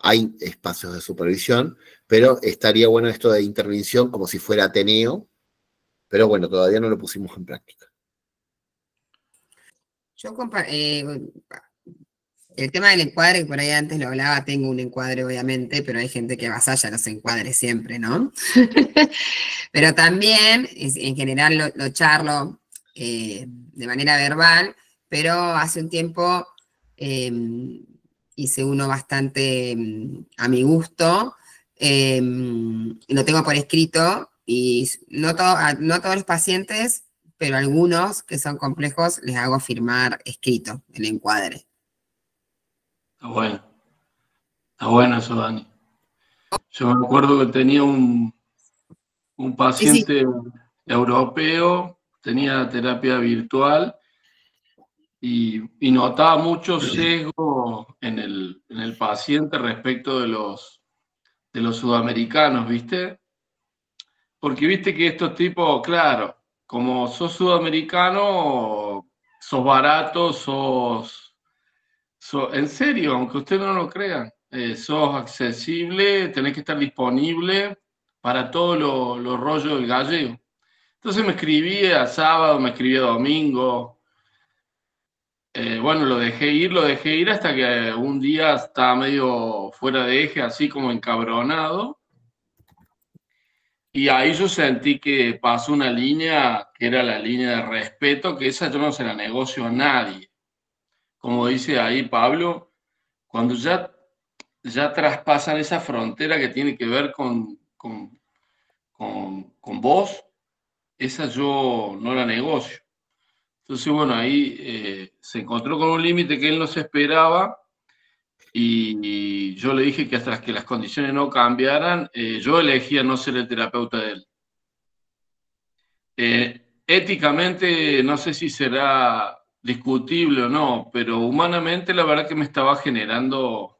Hay espacios de supervisión, pero estaría bueno esto de intervención como si fuera ateneo, pero bueno, todavía no lo pusimos en práctica. Yo el tema del encuadre, que por ahí antes lo hablaba, tengo un encuadre obviamente, pero hay gente que avasalla los encuadres siempre, ¿no? Pero también, en general lo charlo de manera verbal, pero hace un tiempo hice uno bastante a mi gusto, lo tengo por escrito, y no a todos los pacientes, pero algunos que son complejos les hago firmar escrito el encuadre. Está bueno eso, Dani. Yo me acuerdo que tenía un paciente europeo, tenía terapia virtual y notaba mucho sesgo en el paciente respecto de los sudamericanos, ¿viste? Porque viste que estos tipos, claro, como sos sudamericano, sos barato, en serio, aunque ustedes no lo crean, sos accesible, tenés que estar disponible para todos los rollos del gallego. Entonces me escribía sábado, me escribía domingo. Bueno, lo dejé ir hasta que un día estaba medio fuera de eje, así como encabronado. Y ahí yo sentí que pasó una línea que era la línea de respeto, que esa yo no se la negocio a nadie. Como dice ahí Pablo, cuando ya traspasan esa frontera que tiene que ver con vos, esa yo no la negocio. Entonces, bueno, ahí se encontró con un límite que él no se esperaba y yo le dije que hasta que las condiciones no cambiaran, yo elegía no ser el terapeuta de él. Éticamente, no sé si será discutible o no, pero humanamente la verdad que me estaba generando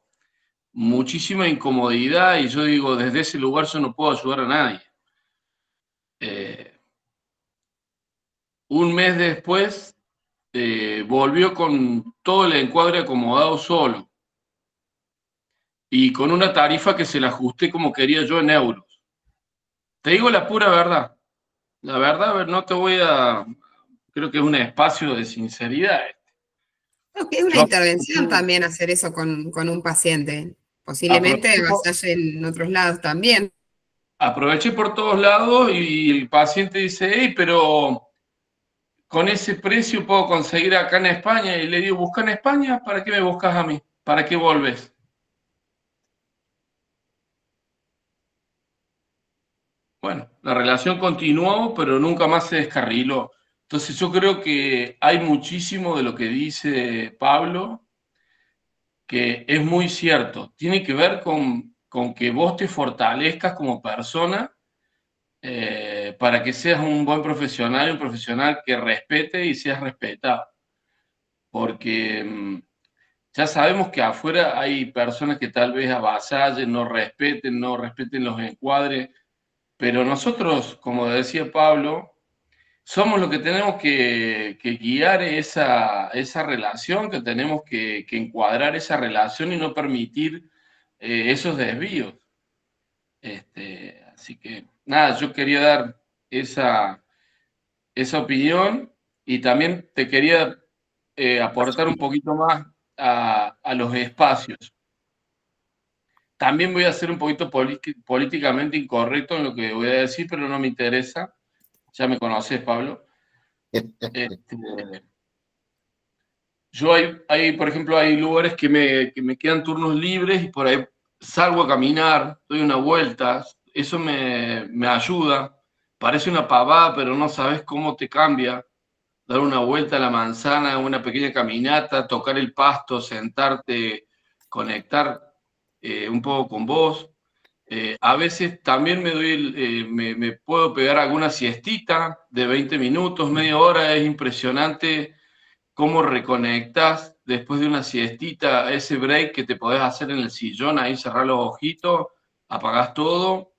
muchísima incomodidad y yo digo, desde ese lugar yo no puedo ayudar a nadie. Un mes después volvió con todo el encuadre acomodado solo y con una tarifa que se la ajusté como quería yo en euros. Te digo la pura verdad. La verdad, no te voy a... Creo que es un espacio de sinceridad. Es una intervención también hacer eso con un paciente. Posiblemente avasalle en otros lados también. Aproveché por todos lados y el paciente dice, hey, pero con ese precio puedo conseguir acá en España. Y le digo, ¿busca en España? ¿Para qué me buscas a mí? ¿Para qué volves? Bueno, la relación continuó, pero nunca más se descarriló. Entonces yo creo que hay muchísimo de lo que dice Pablo que es muy cierto. Tiene que ver con que vos te fortalezcas como persona para que seas un buen profesional y un profesional que respete y seas respetado. Porque ya sabemos que afuera hay personas que tal vez avasallen, no respeten los encuadres, pero nosotros, como decía Pablo, somos los que tenemos que guiar esa relación, que tenemos que encuadrar esa relación y no permitir esos desvíos. Así que, nada, yo quería dar esa opinión y también te quería aportar un poquito más a los espacios. También voy a ser un poquito políticamente incorrecto en lo que voy a decir, pero no me interesa. Ya me conoces, Pablo. Yo por ejemplo, hay lugares que me quedan turnos libres y por ahí salgo a caminar, doy una vuelta, eso me ayuda. Parece una pavada, pero no sabes cómo te cambia. Dar una vuelta a la manzana, una pequeña caminata, tocar el pasto, sentarte, conectar un poco con vos. A veces también me puedo pegar alguna siestita de 20 minutos, media hora. Es impresionante cómo reconectas después de una siestita, ese break que te podés hacer en el sillón, ahí cerrar los ojitos, apagás todo.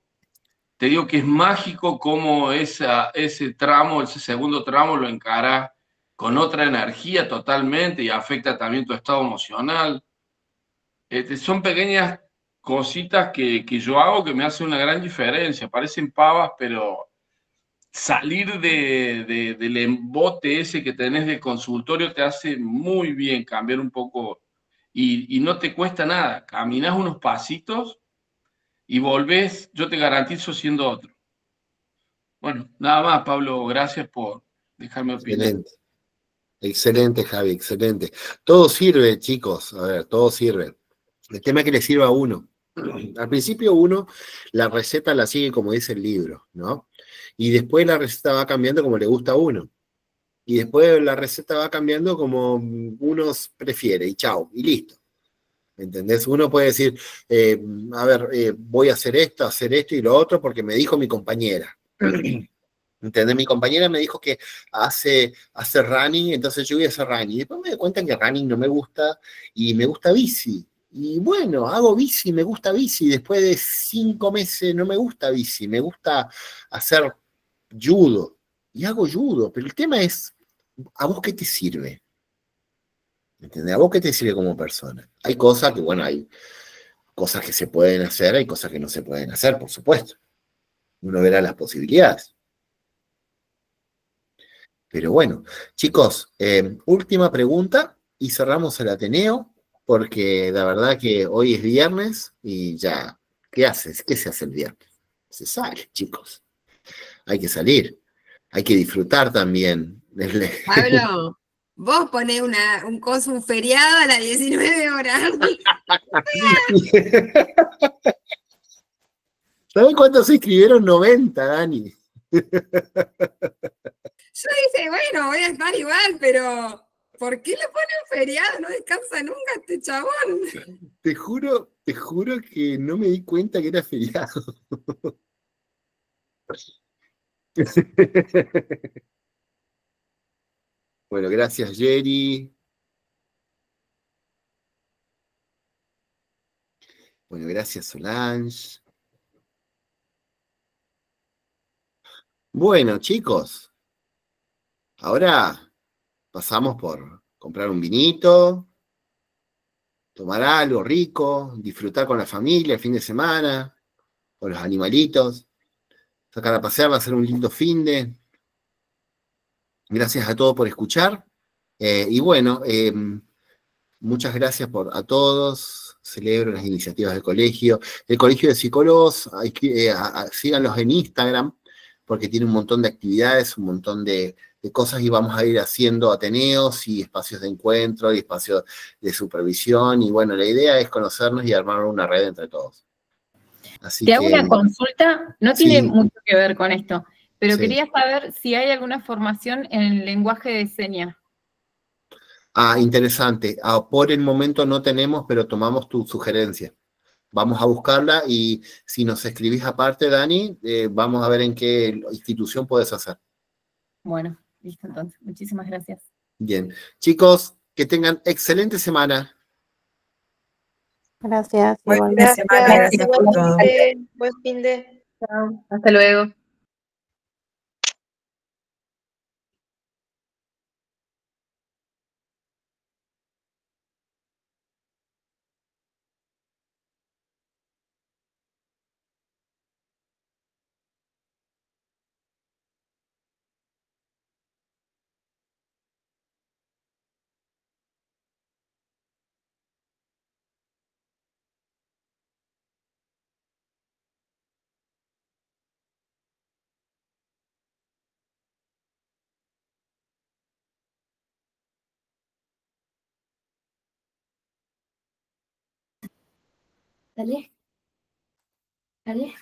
Te digo que es mágico cómo ese tramo, ese segundo tramo lo encarás con otra energía totalmente y afecta también tu estado emocional. Son pequeñas cositas que yo hago que me hacen una gran diferencia. Parecen pavas, pero salir del embote ese que tenés de consultorio te hace muy bien cambiar un poco y no te cuesta nada. Caminás unos pasitos y volvés, yo te garantizo, siendo otro. Bueno, nada más, Pablo, gracias por dejarme opinar. Excelente. Excelente, Javi, excelente. Todo sirve, chicos, a ver, todo sirve. El tema es que le sirva a uno. Al principio uno la receta la sigue como dice el libro, ¿no? Y después la receta va cambiando como le gusta a uno. Y después la receta va cambiando como uno prefiere, y chao, y listo. ¿Entendés? Uno puede decir, a ver, voy a hacer esto y lo otro porque me dijo mi compañera. ¿Entendés? Mi compañera me dijo que hace running, entonces yo voy a hacer running. Y después me doy cuenta que running no me gusta y me gusta bici. Y bueno, hago bici, me gusta bici. Después de 5 meses no me gusta bici, me gusta hacer judo. Y hago judo, pero el tema es, ¿a vos qué te sirve? ¿Entendés? ¿A vos qué te sirve como persona? Hay cosas que, bueno, hay cosas que se pueden hacer, hay cosas que no se pueden hacer, por supuesto. Uno verá las posibilidades. Pero bueno, chicos, última pregunta y cerramos el Ateneo, porque la verdad que hoy es viernes y ya, ¿qué haces? ¿Qué se hace el viernes? Se sale, chicos. Hay que salir, hay que disfrutar también. Pablo, vos ponés un feriado a las 19 horas. ¿Sabés cuántos se inscribieron? 90, Dani. Yo dije, bueno, voy a estar igual, pero ¿por qué le pone un feriado? No descansa nunca este chabón. Te juro que no me di cuenta que era feriado. Bueno, gracias, Jerry. Bueno, gracias, Solange. Bueno, chicos, ahora pasamos por comprar un vinito, tomar algo rico, disfrutar con la familia el fin de semana, con los animalitos, sacar a pasear, va a ser un lindo finde. Gracias a todos por escuchar. Y bueno, muchas gracias a todos. Celebro las iniciativas del colegio. El Colegio de Psicólogos, síganlos en Instagram, porque tiene un montón de actividades, un montón de cosas y vamos a ir haciendo ateneos y espacios de encuentro y espacios de supervisión. Y bueno, la idea es conocernos y armar una red entre todos. Así Te hago que, una consulta, no sí, tiene mucho que ver con esto, pero sí. quería saber si hay alguna formación en el lenguaje de señas. Ah, interesante. Por el momento no tenemos, pero tomamos tu sugerencia. Vamos a buscarla y si nos escribís aparte, Dani, vamos a ver en qué institución puedes hacer. Bueno, listo entonces. Muchísimas gracias. Bien. Chicos, que tengan excelente semana. Gracias, Buen fin de igualmente. semana, gracias por todo. Buen fin de. Chao. Hasta luego. Dale. Dale.